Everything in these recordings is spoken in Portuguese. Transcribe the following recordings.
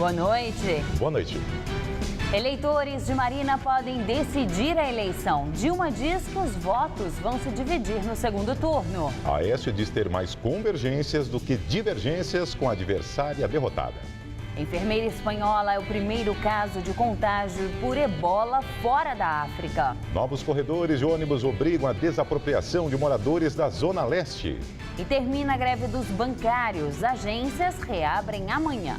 Boa noite. Boa noite. Eleitores de Marina podem decidir a eleição. Dilma diz que os votos vão se dividir no segundo turno. Aécio diz ter mais convergências do que divergências com a adversária derrotada. Enfermeira espanhola é o primeiro caso de contágio por ebola fora da África. Novos corredores de ônibus obrigam a desapropriação de moradores da Zona Leste. E termina a greve dos bancários. Agências reabrem amanhã.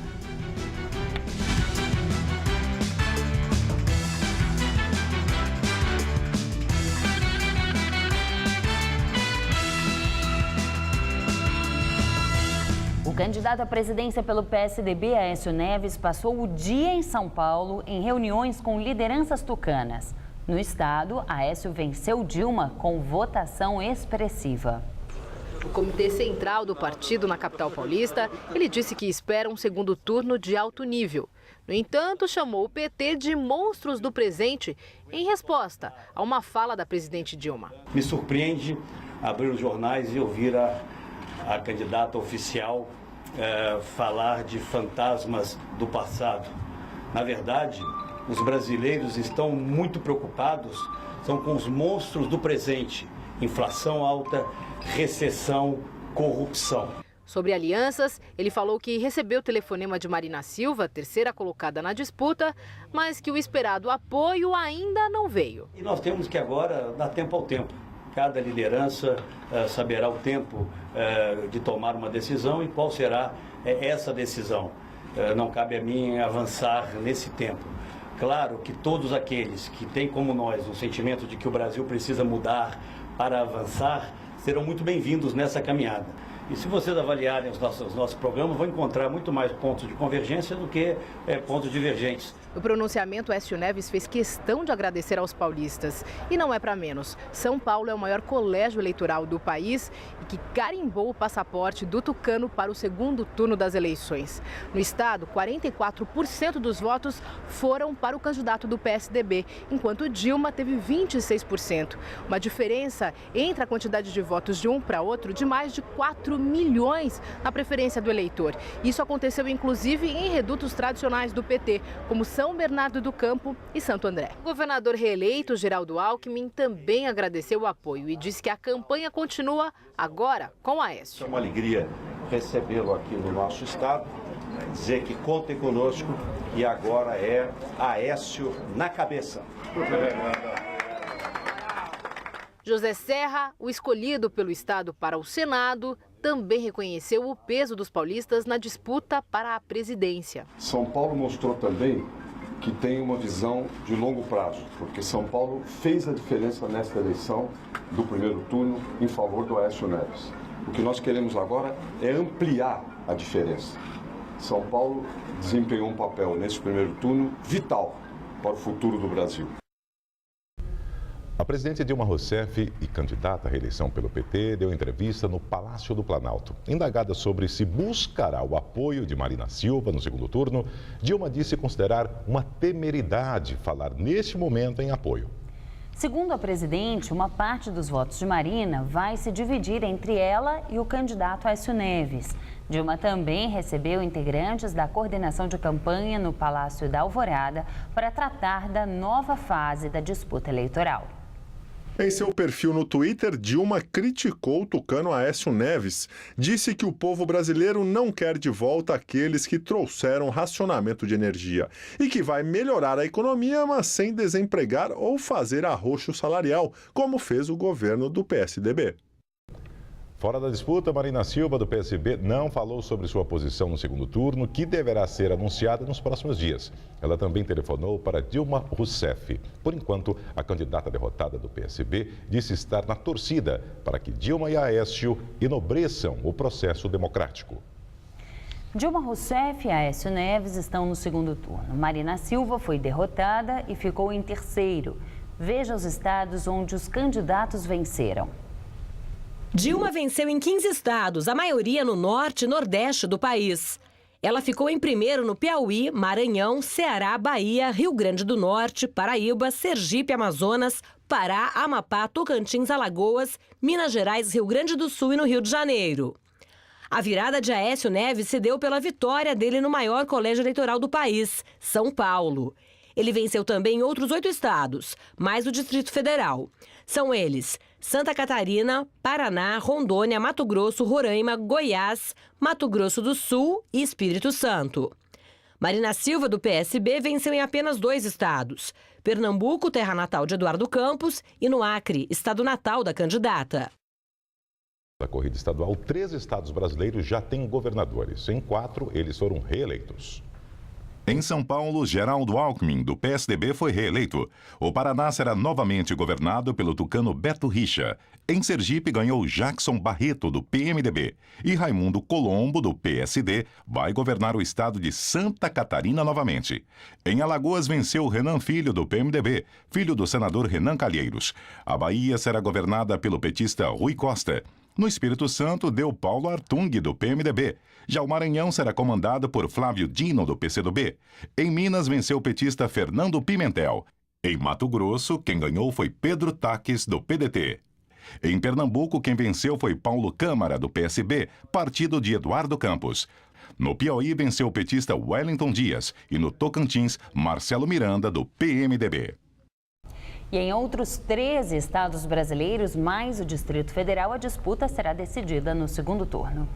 O candidato à presidência pelo PSDB, Aécio Neves, passou o dia em São Paulo em reuniões com lideranças tucanas. No estado, Aécio venceu Dilma com votação expressiva. No Comitê Central do partido na capital paulista, ele disse que espera um segundo turno de alto nível. No entanto, chamou o PT de monstros do presente em resposta a uma fala da presidente Dilma. Me surpreende abrir os jornais e ouvir a candidata oficial falar de fantasmas do passado. Na verdade, os brasileiros estão muito preocupados com os monstros do presente: inflação alta, recessão, corrupção. Sobre alianças, ele falou que recebeu o telefonema de Marina Silva, terceira colocada na disputa, mas que o esperado apoio ainda não veio. E nós temos que agora dar tempo ao tempo. Cada liderança saberá o tempo de tomar uma decisão e qual será essa decisão. Não cabe a mim avançar nesse tempo. Claro que todos aqueles que têm como nós o sentimento de que o Brasil precisa mudar para avançar serão muito bem-vindos nessa caminhada. E se vocês avaliarem os nossos programas, vão encontrar muito mais pontos de convergência do que pontos divergentes. No pronunciamento, Aécio Neves fez questão de agradecer aos paulistas. E não é para menos. São Paulo é o maior colégio eleitoral do país e que carimbou o passaporte do tucano para o segundo turno das eleições. No estado, 44% dos votos foram para o candidato do PSDB, enquanto Dilma teve 26%. Uma diferença entre a quantidade de votos de um para outro de mais de 4 milhões na preferência do eleitor. Isso aconteceu inclusive em redutos tradicionais do PT, como São Bernardo do Campo e Santo André. O governador reeleito, Geraldo Alckmin, também agradeceu o apoio e disse que a campanha continua agora com Aécio. É uma alegria recebê-lo aqui no nosso estado, dizer que contem conosco e agora é Aécio na cabeça. José Serra, o escolhido pelo estado para o Senado, também reconheceu o peso dos paulistas na disputa para a presidência. São Paulo mostrou também que tem uma visão de longo prazo, porque São Paulo fez a diferença nesta eleição do primeiro turno em favor do Aécio Neves. O que nós queremos agora é ampliar a diferença. São Paulo desempenhou um papel nesse primeiro turno vital para o futuro do Brasil. A presidente Dilma Rousseff e candidata à reeleição pelo PT deu entrevista no Palácio do Planalto. Indagada sobre se buscará o apoio de Marina Silva no segundo turno, Dilma disse considerar uma temeridade falar neste momento em apoio. Segundo a presidente, uma parte dos votos de Marina vai se dividir entre ela e o candidato Aécio Neves. Dilma também recebeu integrantes da coordenação de campanha no Palácio da Alvorada para tratar da nova fase da disputa eleitoral. Em seu perfil no Twitter, Dilma criticou o tucano Aécio Neves. Disse que o povo brasileiro não quer de volta aqueles que trouxeram racionamento de energia e que vai melhorar a economia, mas sem desempregar ou fazer arroxo salarial, como fez o governo do PSDB. Fora da disputa, Marina Silva, do PSB, não falou sobre sua posição no segundo turno, que deverá ser anunciada nos próximos dias. Ela também telefonou para Dilma Rousseff. Por enquanto, a candidata derrotada do PSB disse estar na torcida para que Dilma e Aécio enobreçam o processo democrático. Dilma Rousseff e Aécio Neves estão no segundo turno. Marina Silva foi derrotada e ficou em terceiro. Veja os estados onde os candidatos venceram. Dilma venceu em 15 estados, a maioria no norte e nordeste do país. Ela ficou em primeiro no Piauí, Maranhão, Ceará, Bahia, Rio Grande do Norte, Paraíba, Sergipe, Amazonas, Pará, Amapá, Tocantins, Alagoas, Minas Gerais, Rio Grande do Sul e no Rio de Janeiro. A virada de Aécio Neves se deu pela vitória dele no maior colégio eleitoral do país, São Paulo. Ele venceu também em outros 8 estados, mais o Distrito Federal. São eles Santa Catarina, Paraná, Rondônia, Mato Grosso, Roraima, Goiás, Mato Grosso do Sul e Espírito Santo. Marina Silva, do PSB, venceu em apenas 2 estados. Pernambuco, terra natal de Eduardo Campos, e no Acre, estado natal da candidata. Na corrida estadual, 3 estados brasileiros já têm governadores. Em 4, eles foram reeleitos. Em São Paulo, Geraldo Alckmin, do PSDB, foi reeleito. O Paraná será novamente governado pelo tucano Beto Richa. Em Sergipe, ganhou Jackson Barreto, do PMDB. E Raimundo Colombo, do PSD, vai governar o estado de Santa Catarina novamente. Em Alagoas, venceu Renan Filho, do PMDB, filho do senador Renan Calheiros. A Bahia será governada pelo petista Rui Costa. No Espírito Santo, deu Paulo Artung, do PMDB. Já o Maranhão será comandado por Flávio Dino, do PCdoB. Em Minas, venceu o petista Fernando Pimentel. Em Mato Grosso, quem ganhou foi Pedro Taques, do PDT. Em Pernambuco, quem venceu foi Paulo Câmara, do PSB, partido de Eduardo Campos. No Piauí, venceu o petista Wellington Dias. E no Tocantins, Marcelo Miranda, do PMDB. E em outros 13 estados brasileiros, mais o Distrito Federal, a disputa será decidida no segundo turno.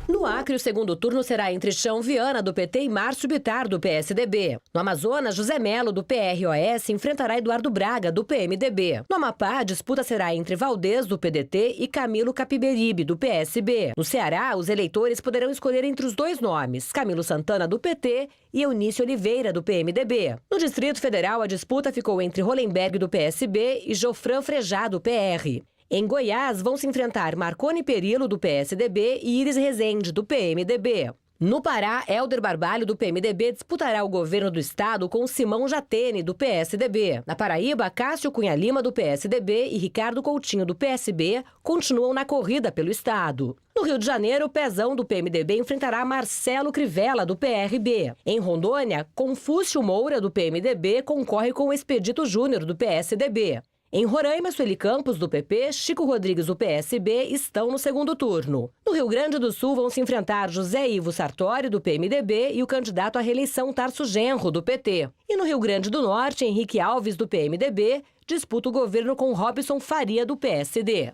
No Acre, o segundo turno será entre Chão Viana, do PT, e Márcio Bittar, do PSDB. No Amazonas, José Melo, do PROS, enfrentará Eduardo Braga, do PMDB. No Amapá, a disputa será entre Valdez, do PDT, e Camilo Capiberibe, do PSB. No Ceará, os eleitores poderão escolher entre os 2 nomes, Camilo Santana, do PT, e Eunice Oliveira, do PMDB. No Distrito Federal, a disputa ficou entre Hollenberg, do PSB, e Jofran Frejá, do PR. Em Goiás, vão se enfrentar Marconi Perillo, do PSDB, e Iris Rezende, do PMDB. No Pará, Helder Barbalho, do PMDB, disputará o governo do estado com Simão Jatene, do PSDB. Na Paraíba, Cássio Cunha Lima, do PSDB, e Ricardo Coutinho, do PSB, continuam na corrida pelo estado. No Rio de Janeiro, Pezão, do PMDB, enfrentará Marcelo Crivella, do PRB. Em Rondônia, Confúcio Moura, do PMDB, concorre com Expedito Júnior, do PSDB. Em Roraima, Sueli Campos, do PP, Chico Rodrigues, do PSB, estão no segundo turno. No Rio Grande do Sul, vão se enfrentar José Ivo Sartori, do PMDB, e o candidato à reeleição Tarso Genro, do PT. E no Rio Grande do Norte, Henrique Alves, do PMDB, disputa o governo com Robson Faria, do PSD.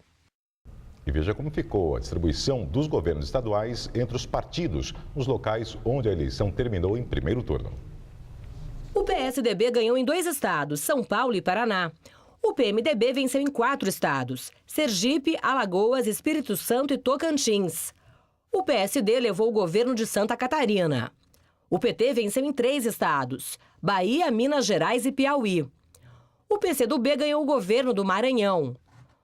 E veja como ficou a distribuição dos governos estaduais entre os partidos nos locais onde a eleição terminou em primeiro turno. O PSDB ganhou em 2 estados, São Paulo e Paraná. O PMDB venceu em 4 estados, Sergipe, Alagoas, Espírito Santo e Tocantins. O PSD levou o governo de Santa Catarina. O PT venceu em 3 estados, Bahia, Minas Gerais e Piauí. O PCdoB ganhou o governo do Maranhão.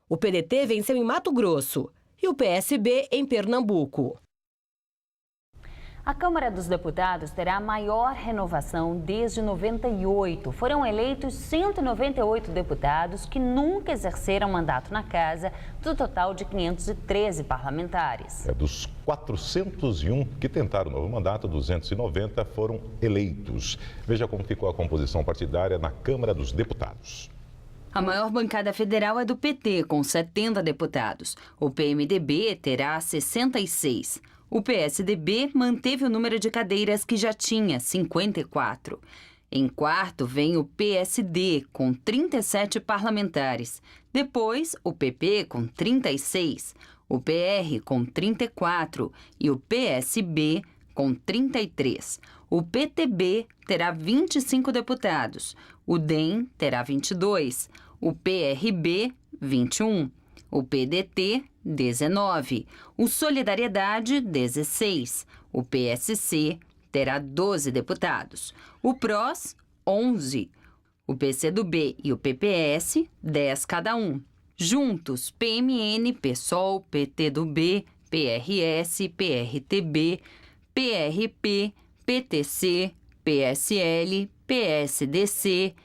O PDT venceu em Mato Grosso e o PSB em Pernambuco. A Câmara dos Deputados terá a maior renovação desde 98. Foram eleitos 198 deputados que nunca exerceram mandato na casa, do total de 513 parlamentares. Dos 401 que tentaram o novo mandato, 290 foram eleitos. Veja como ficou a composição partidária na Câmara dos Deputados. A maior bancada federal é do PT, com 70 deputados. O PMDB terá 66. O PSDB manteve o número de cadeiras que já tinha, 54. Em quarto vem o PSD, com 37 parlamentares. Depois, o PP, com 36. O PR, com 34. E o PSB, com 33. O PTB terá 25 deputados. O DEM terá 22. O PRB, 21. O PDT, 19. O Solidariedade, 16. O PSC terá 12 deputados. O PROS, 11. O PCdoB e o PPS, 10 cada um. Juntos, PMN, PSOL, PTdoB, PRS, PRTB, PRP, PTC, PSL, PSDC,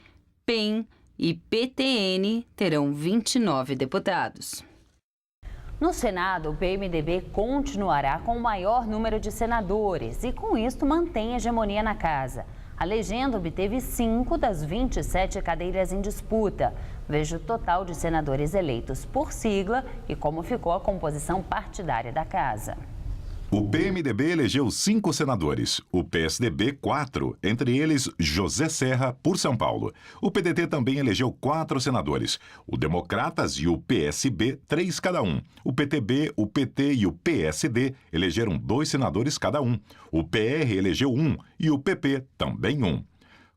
PEN e PTN terão 29 deputados. No Senado, o PMDB continuará com o maior número de senadores e, com isto, mantém a hegemonia na casa. A legenda obteve 5 das 27 cadeiras em disputa, Veja o total de senadores eleitos por sigla e como ficou a composição partidária da casa. O PMDB elegeu 5 senadores, o PSDB 4, entre eles José Serra, por São Paulo. O PDT também elegeu 4 senadores, o Democratas e o PSB, 3 cada um. O PTB, o PT e o PSD elegeram 2 senadores cada um. O PR elegeu 1 e o PP também 1.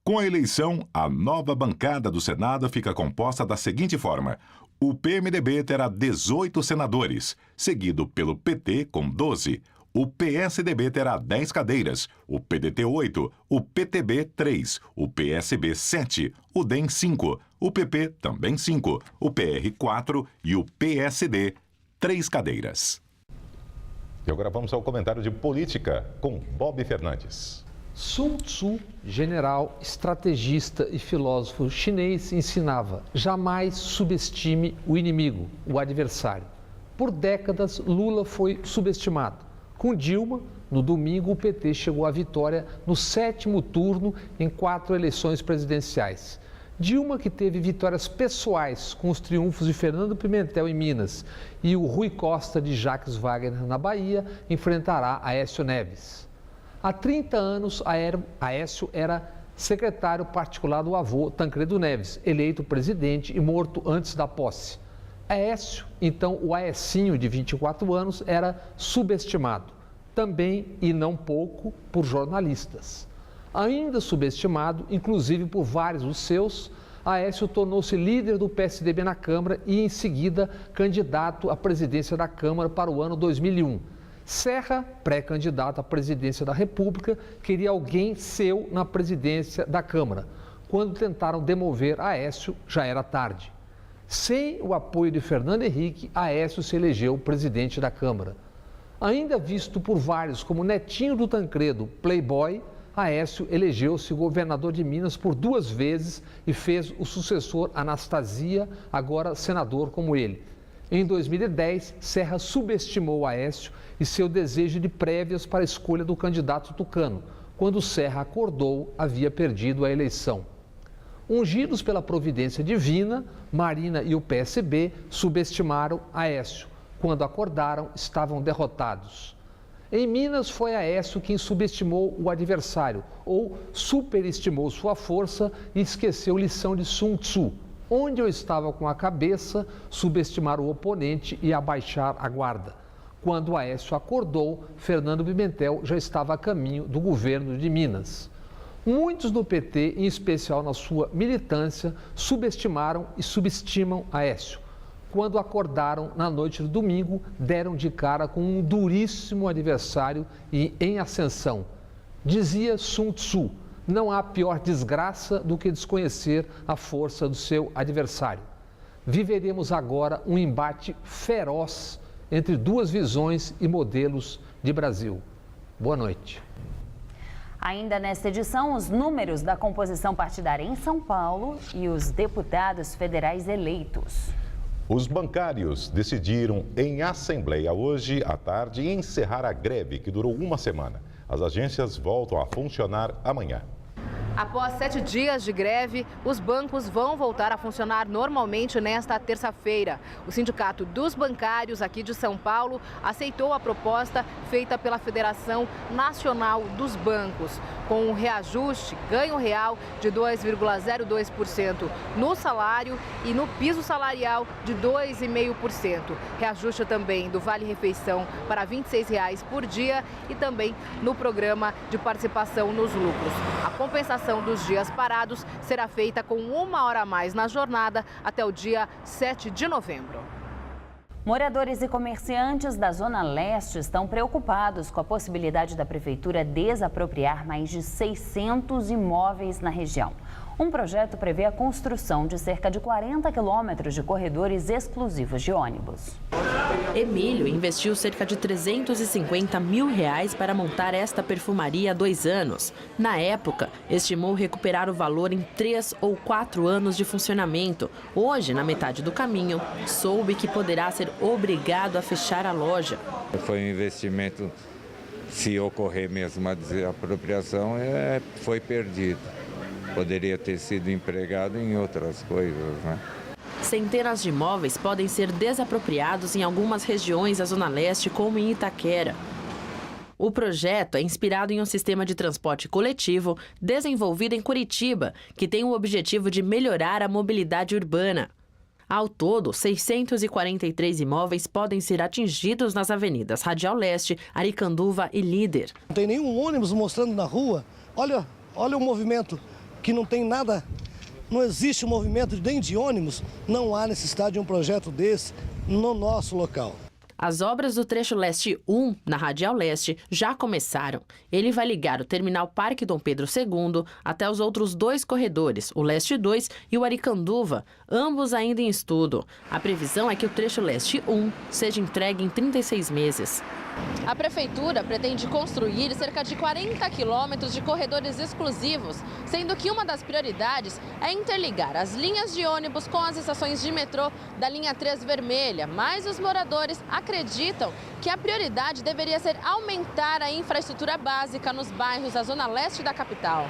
Com a eleição, a nova bancada do Senado fica composta da seguinte forma: o PMDB terá 18 senadores, seguido pelo PT com 12. O PSDB terá 10 cadeiras, o PDT 8, o PTB 3, o PSB 7, o DEM 5, o PP também 5, o PR 4 e o PSD 3 cadeiras. E agora vamos ao comentário de política com Bob Fernandes. Sun Tzu, general, estrategista e filósofo chinês, ensinava: jamais subestime o inimigo, o adversário. Por décadas, Lula foi subestimado. Com Dilma, no domingo, o PT chegou à vitória no 7º turno em 4 eleições presidenciais. Dilma, que teve vitórias pessoais com os triunfos de Fernando Pimentel em Minas e o Rui Costa de Jacques Wagner na Bahia, enfrentará Aécio Neves. Há 30 anos, Aécio era secretário particular do avô Tancredo Neves, eleito presidente e morto antes da posse. Aécio, então o Aecinho de 24 anos, era subestimado, também e não pouco por jornalistas. Ainda subestimado, inclusive por vários dos seus, Aécio tornou-se líder do PSDB na Câmara e, em seguida, candidato à presidência da Câmara para o ano 2001. Serra, pré-candidato à presidência da República, queria alguém seu na presidência da Câmara. Quando tentaram demover Aécio, já era tarde. Sem o apoio de Fernando Henrique, Aécio se elegeu presidente da Câmara. Ainda visto por vários como netinho do Tancredo, playboy, Aécio elegeu-se governador de Minas por 2 vezes e fez o sucessor Anastasia, agora senador como ele. Em 2010, Serra subestimou Aécio e seu desejo de prévias para a escolha do candidato tucano. Quando Serra acordou, havia perdido a eleição. Ungidos pela providência divina, Marina e o PSB subestimaram Aécio. Quando acordaram, estavam derrotados. Em Minas, foi Aécio quem subestimou o adversário, ou superestimou sua força e esqueceu lição de Sun Tzu. Onde eu estava com a cabeça, subestimar o oponente e abaixar a guarda. Quando Aécio acordou, Fernando Pimentel já estava a caminho do governo de Minas. Muitos do PT, em especial na sua militância, subestimaram e subestimam Aécio. Quando acordaram na noite do domingo, deram de cara com um duríssimo adversário e em ascensão. Dizia Sun Tzu: não há pior desgraça do que desconhecer a força do seu adversário. Viveremos agora um embate feroz entre 2 visões e modelos de Brasil. Boa noite. Ainda nesta edição, os números da composição partidária em São Paulo e os deputados federais eleitos. Os bancários decidiram em assembleia hoje à tarde encerrar a greve que durou 1 semana. As agências voltam a funcionar amanhã. Após 7 dias de greve, os bancos vão voltar a funcionar normalmente nesta terça-feira. O Sindicato dos Bancários aqui de São Paulo aceitou a proposta feita pela Federação Nacional dos Bancos, com um reajuste, ganho real de 2,02% no salário e no piso salarial de 2,5%. Reajuste também do Vale-Refeição para R$ 26 por dia e também no programa de participação nos lucros. A compensação dos dias parados será feita com 1 hora a mais na jornada até o dia 7 de novembro. Moradores e comerciantes da Zona Leste estão preocupados com a possibilidade da Prefeitura desapropriar mais de 600 imóveis na região. Um projeto prevê a construção de cerca de 40 quilômetros de corredores exclusivos de ônibus. Emílio investiu cerca de R$350 mil para montar esta perfumaria há 2 anos. Na época, estimou recuperar o valor em 3 ou 4 anos de funcionamento. Hoje, na metade do caminho, soube que poderá ser obrigado a fechar a loja. Foi um investimento, se ocorrer mesmo a desapropriação, foi perdido. Poderia ter sido empregado em outras coisas, né? centenas de imóveis podem ser desapropriados em algumas regiões da Zona Leste, como em Itaquera. O projeto é inspirado em um sistema de transporte coletivo desenvolvido em Curitiba, que tem o objetivo de melhorar a mobilidade urbana. Ao todo, 643 imóveis podem ser atingidos nas avenidas Radial Leste, Aricanduva e Líder. Não tem nenhum ônibus mostrando na rua. Olha o movimento, que não tem nada, não existe um movimento nem de ônibus. Não há necessidade de um projeto desse no nosso local. As obras do trecho Leste 1, na Radial Leste, já começaram. Ele vai ligar o terminal Parque Dom Pedro II até os outros 2 corredores, o Leste 2 e o Aricanduva, ambos ainda em estudo. A previsão é que o trecho Leste 1 seja entregue em 36 meses. A Prefeitura pretende construir cerca de 40 quilômetros de corredores exclusivos, sendo que uma das prioridades é interligar as linhas de ônibus com as estações de metrô da linha 3 vermelha, mas os moradores acreditam que a prioridade deveria ser aumentar a infraestrutura básica nos bairros da Zona Leste da capital.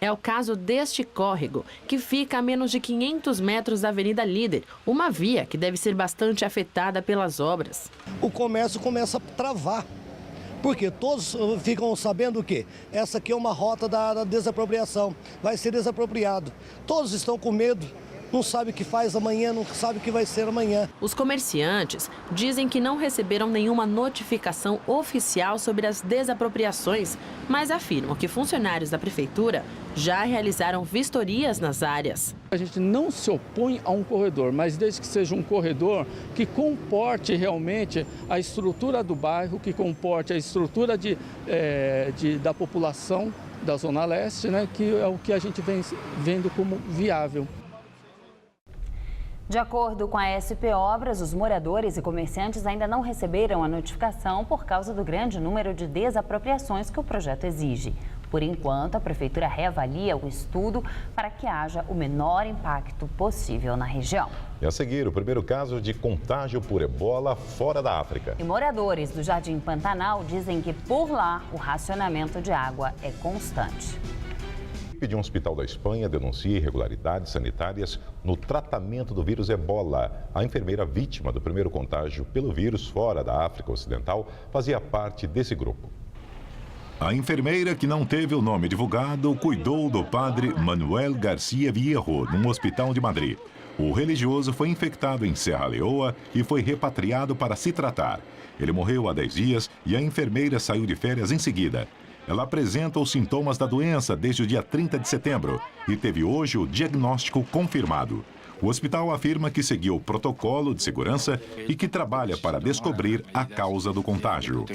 É o caso deste córrego, que fica a menos de 500 metros da Avenida Líder, uma via que deve ser bastante afetada pelas obras. O comércio começa a travar, porque todos ficam sabendo o quê? Essa aqui é uma rota da desapropriação, vai ser desapropriado. Todos estão com medo. Não sabe o que faz amanhã, não sabe o que vai ser amanhã. Os comerciantes dizem que não receberam nenhuma notificação oficial sobre as desapropriações, mas afirmam que funcionários da prefeitura já realizaram vistorias nas áreas. A gente não se opõe a um corredor, mas desde que seja um corredor que comporte realmente a estrutura do bairro, que comporte a estrutura da população da Zona Leste, né, que é o que a gente vem vendo como viável. De acordo com a SP Obras, os moradores e comerciantes ainda não receberam a notificação por causa do grande número de desapropriações que o projeto exige. Por enquanto, a Prefeitura reavalia o estudo para que haja o menor impacto possível na região. E a seguir, o primeiro caso de contágio por ebola fora da África. E moradores do Jardim Pantanal dizem que por lá o racionamento de água é constante. De um hospital da Espanha denuncia irregularidades sanitárias no tratamento do vírus ebola. A enfermeira vítima do primeiro contágio pelo vírus fora da África Ocidental fazia parte desse grupo. A enfermeira, que não teve o nome divulgado, cuidou do padre Manuel Garcia Viejo, num hospital de Madrid. O religioso foi infectado em Serra Leoa e foi repatriado para se tratar. Ele morreu há 10 dias e a enfermeira saiu de férias em seguida. Ela apresenta os sintomas da doença desde o dia 30 de setembro e teve hoje o diagnóstico confirmado. O hospital afirma que seguiu o protocolo de segurança e que trabalha para descobrir a causa do contágio.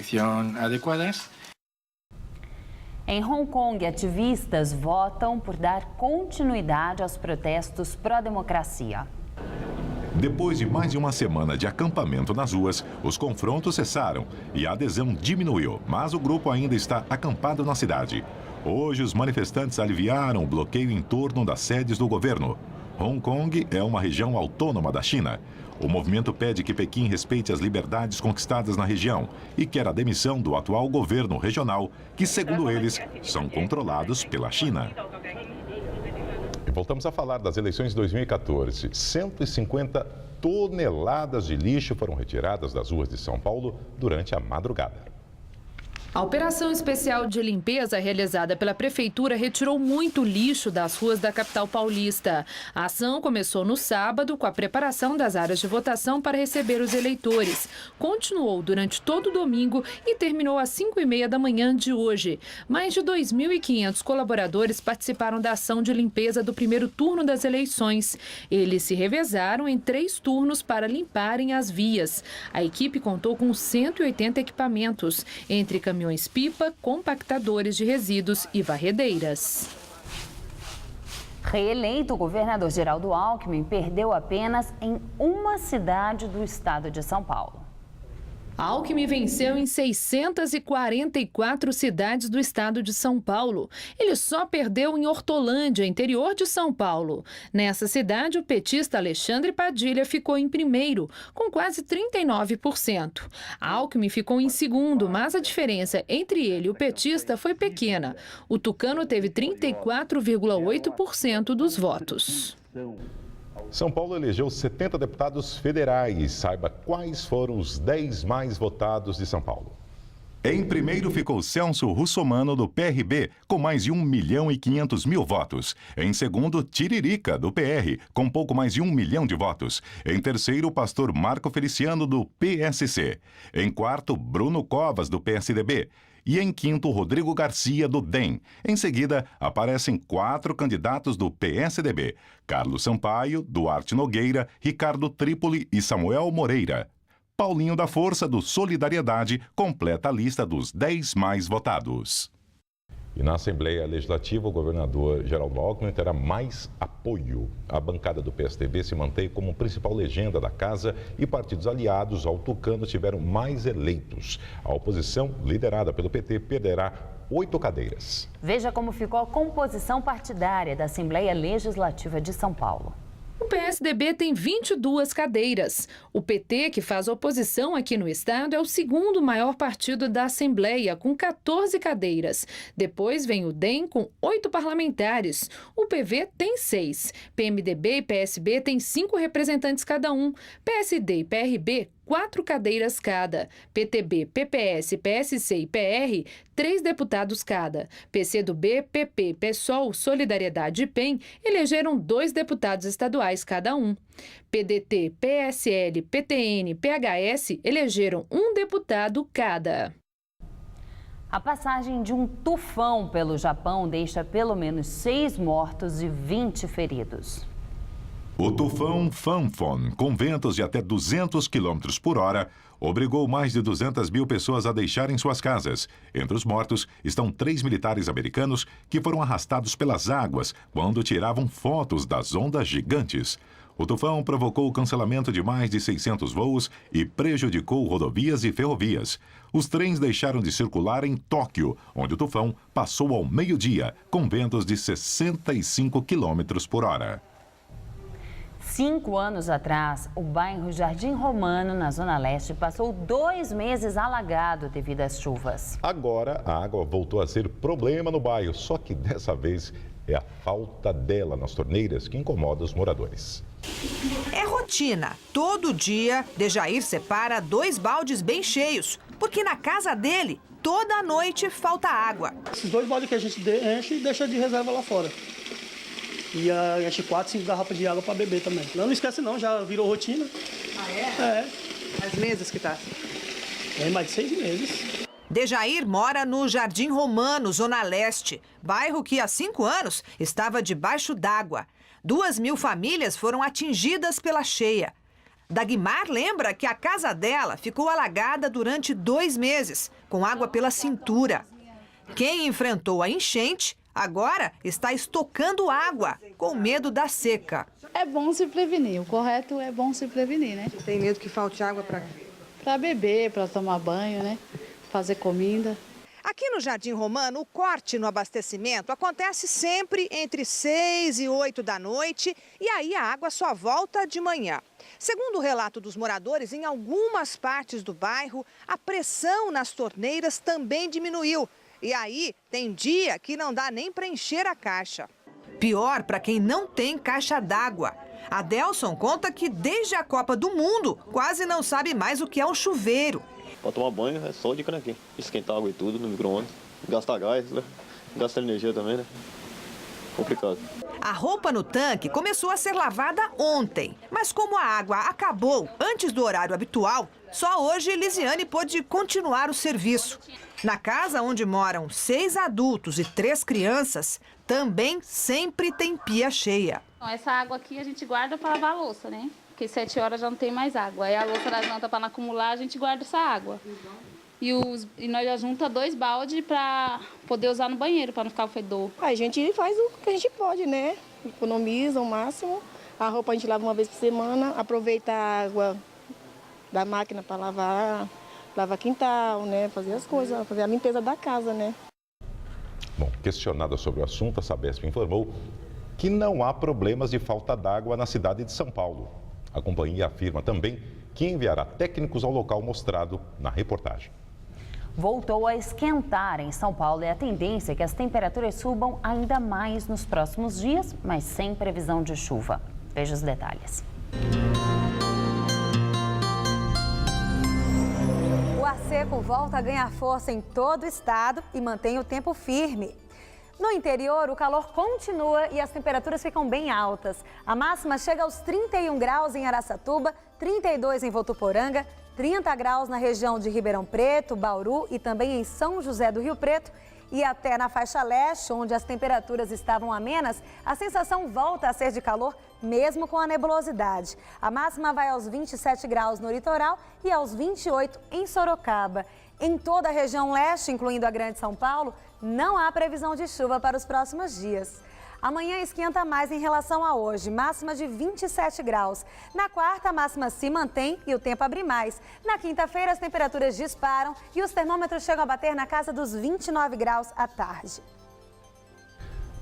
Em Hong Kong, ativistas votam por dar continuidade aos protestos pró-democracia. Depois de mais de uma semana de acampamento nas ruas, os confrontos cessaram e a adesão diminuiu, mas o grupo ainda está acampado na cidade. Hoje, os manifestantes aliviaram o bloqueio em torno das sedes do governo. Hong Kong é uma região autônoma da China. O movimento pede que Pequim respeite as liberdades conquistadas na região e quer a demissão do atual governo regional, que, segundo eles, são controlados pela China. E voltamos a falar das eleições de 2014. 150 toneladas de lixo foram retiradas das ruas de São Paulo durante a madrugada. A operação especial de limpeza realizada pela Prefeitura retirou muito lixo das ruas da capital paulista. A ação começou no sábado com a preparação das áreas de votação para receber os eleitores. Continuou durante todo o domingo e terminou às 5h30 da manhã de hoje. Mais de 2.500 colaboradores participaram da ação de limpeza do primeiro turno das eleições. Eles se revezaram em 3 turnos para limparem as vias. A equipe contou com 180 equipamentos, entre caminhões-pipa, compactadores de resíduos e varredeiras. Reeleito, o governador Geraldo Alckmin perdeu apenas em uma cidade do estado de São Paulo. Alckmin venceu em 644 cidades do estado de São Paulo. Ele só perdeu em Hortolândia, interior de São Paulo. Nessa cidade, o petista Alexandre Padilha ficou em primeiro, com quase 39%. Alckmin ficou em segundo, mas a diferença entre ele e o petista foi pequena. O tucano teve 34,8% dos votos. São Paulo elegeu 70 deputados federais. Saiba quais foram os 10 mais votados de São Paulo. Em primeiro ficou Celso Russomano, do PRB, com mais de 1.500.000 votos. Em segundo, Tiririca, do PR, com pouco mais de 1 milhão de votos. Em terceiro, o pastor Marco Feliciano, do PSC. Em quarto, Bruno Covas, do PSDB. E em quinto, Rodrigo Garcia, do DEM. Em seguida, aparecem 4 candidatos do PSDB: Carlos Sampaio, Duarte Nogueira, Ricardo Trípoli e Samuel Moreira. Paulinho da Força, do Solidariedade, completa a lista dos 10 mais votados. E na Assembleia Legislativa, o governador Geraldo Alckmin terá mais apoio. A bancada do PSDB se mantém como principal legenda da casa e partidos aliados ao Tucano tiveram mais eleitos. A oposição, liderada pelo PT, perderá 8 cadeiras. Veja como ficou a composição partidária da Assembleia Legislativa de São Paulo. O PSDB tem 22 cadeiras. O PT, que faz oposição aqui no estado, é o segundo maior partido da Assembleia, com 14 cadeiras. Depois vem o DEM, com 8 parlamentares. O PV tem 6. PMDB e PSB têm 5 representantes cada um. PSD e PRB, 4 cadeiras cada. PTB, PPS, PSC e PR, 3 deputados cada. PCdoB, PP, PSOL, Solidariedade e PEN elegeram 2 deputados estaduais cada um. PDT, PSL, PTN, PHS elegeram 1 deputado cada. A passagem de um tufão pelo Japão deixa pelo menos 6 mortos e 20 feridos. O tufão Phanphon, com ventos de até 200 km por hora, obrigou mais de 200.000 pessoas a deixarem suas casas. Entre os mortos estão 3 militares americanos que foram arrastados pelas águas quando tiravam fotos das ondas gigantes. O tufão provocou o cancelamento de mais de 600 voos e prejudicou rodovias e ferrovias. Os trens deixaram de circular em Tóquio, onde o tufão passou ao meio-dia, com ventos de 65 km por hora. 5 anos atrás, o bairro Jardim Romano, na Zona Leste, passou 2 meses alagado devido às chuvas. Agora, a água voltou a ser problema no bairro, só que dessa vez é a falta dela nas torneiras que incomoda os moradores. É rotina. Todo dia, Dejair separa 2 baldes bem cheios, porque na casa dele, toda noite falta água. Esses 2 baldes que a gente enche e deixa de reserva lá fora. E enche 4, 5 garrafas de água para beber também. Não esquece não, já virou rotina. Ah, é? É. Faz meses que tá? É mais de 6 meses. Dejair mora no Jardim Romano, Zona Leste, bairro que há 5 anos estava debaixo d'água. 2.000 famílias foram atingidas pela cheia. Dagmar lembra que a casa dela ficou alagada durante 2 meses, com água pela cintura. Quem enfrentou a enchente agora está estocando água, com medo da seca. É bom se prevenir, o correto é bom se prevenir, né? Tem medo que falte água para Para beber, para tomar banho, né? Fazer comida. Aqui no Jardim Romano, o corte no abastecimento acontece sempre entre 6 e 8 da noite e aí a água só volta de manhã. Segundo o relato dos moradores, em algumas partes do bairro, a pressão nas torneiras também diminuiu. E aí, tem dia que não dá nem para encher a caixa. Pior para quem não tem caixa d'água. Adelson conta que desde a Copa do Mundo quase não sabe mais o que é um chuveiro. Para tomar banho é só de canequinha. Esquentar água e tudo no micro-ondas. Gasta gás, né? Gasta energia também, né? Complicado. A roupa no tanque começou a ser lavada ontem. Mas como a água acabou antes do horário habitual, só hoje Lisiane pôde continuar o serviço. Na casa onde moram 6 adultos e 3 crianças, também sempre tem pia cheia. Essa água aqui a gente guarda para lavar a louça, né? Porque 7 horas já não tem mais água. Aí a louça das plantas para não acumular, a gente guarda essa água. E nós já juntamos 2 baldes para poder usar no banheiro, para não ficar o fedor. A gente faz o que a gente pode, né? Economiza o máximo. A roupa a gente lava uma vez por semana, aproveita a água da máquina para lavar quintal, né? Fazer as coisas, fazer a limpeza da casa, né? Bom, questionada sobre o assunto, a Sabesp informou que não há problemas de falta d'água na cidade de São Paulo. A companhia afirma também que enviará técnicos ao local mostrado na reportagem. Voltou a esquentar em São Paulo e a tendência é que as temperaturas subam ainda mais nos próximos dias, mas sem previsão de chuva. Veja os detalhes. O ar seco volta a ganhar força em todo o estado e mantém o tempo firme. No interior, o calor continua e as temperaturas ficam bem altas. A máxima chega aos 31 graus em Araçatuba, 32 em Votuporanga, 30 graus na região de Ribeirão Preto, Bauru e também em São José do Rio Preto. E até na faixa leste, onde as temperaturas estavam amenas, a sensação volta a ser de calor, mesmo com a nebulosidade. A máxima vai aos 27 graus no litoral e aos 28 em Sorocaba. Em toda a região leste, incluindo a Grande São Paulo, não há previsão de chuva para os próximos dias. Amanhã esquenta mais em relação a hoje, máxima de 27 graus. Na quarta, a máxima se mantém e o tempo abre mais. Na quinta-feira, as temperaturas disparam e os termômetros chegam a bater na casa dos 29 graus à tarde.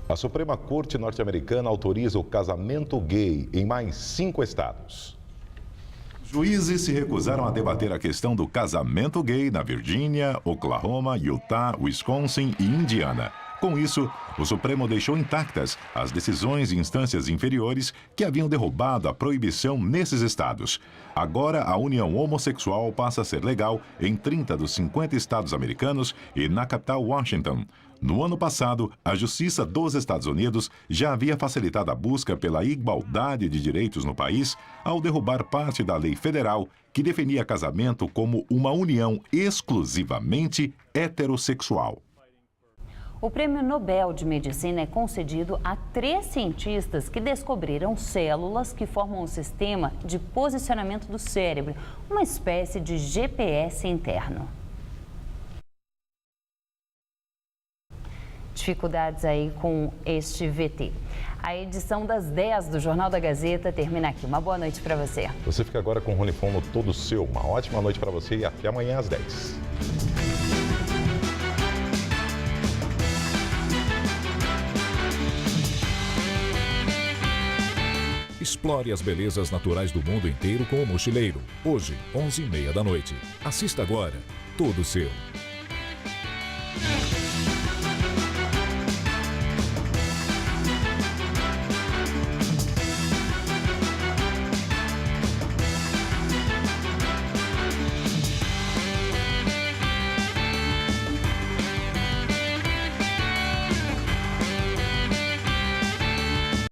A Suprema Corte norte-americana autoriza o casamento gay em mais 5 estados. Juízes se recusaram a debater a questão do casamento gay na Virgínia, Oklahoma, Utah, Wisconsin e Indiana. Com isso, o Supremo deixou intactas as decisões de instâncias inferiores que haviam derrubado a proibição nesses estados. Agora, a união homossexual passa a ser legal em 30 dos 50 estados americanos e na capital Washington. No ano passado, a Justiça dos Estados Unidos já havia facilitado a busca pela igualdade de direitos no país ao derrubar parte da lei federal que definia casamento como uma união exclusivamente heterossexual. O Prêmio Nobel de Medicina é concedido a 3 cientistas que descobriram células que formam um sistema de posicionamento do cérebro, uma espécie de GPS interno. Dificuldades aí com este VT. A edição das 10 do Jornal da Gazeta termina aqui. Uma boa noite para você. Você fica agora com o Rony Fon no Todo Seu. Uma ótima noite para você e até amanhã às 10. Explore as belezas naturais do mundo inteiro com o Mochileiro. Hoje, 11h30 da noite. Assista agora. Todo Seu.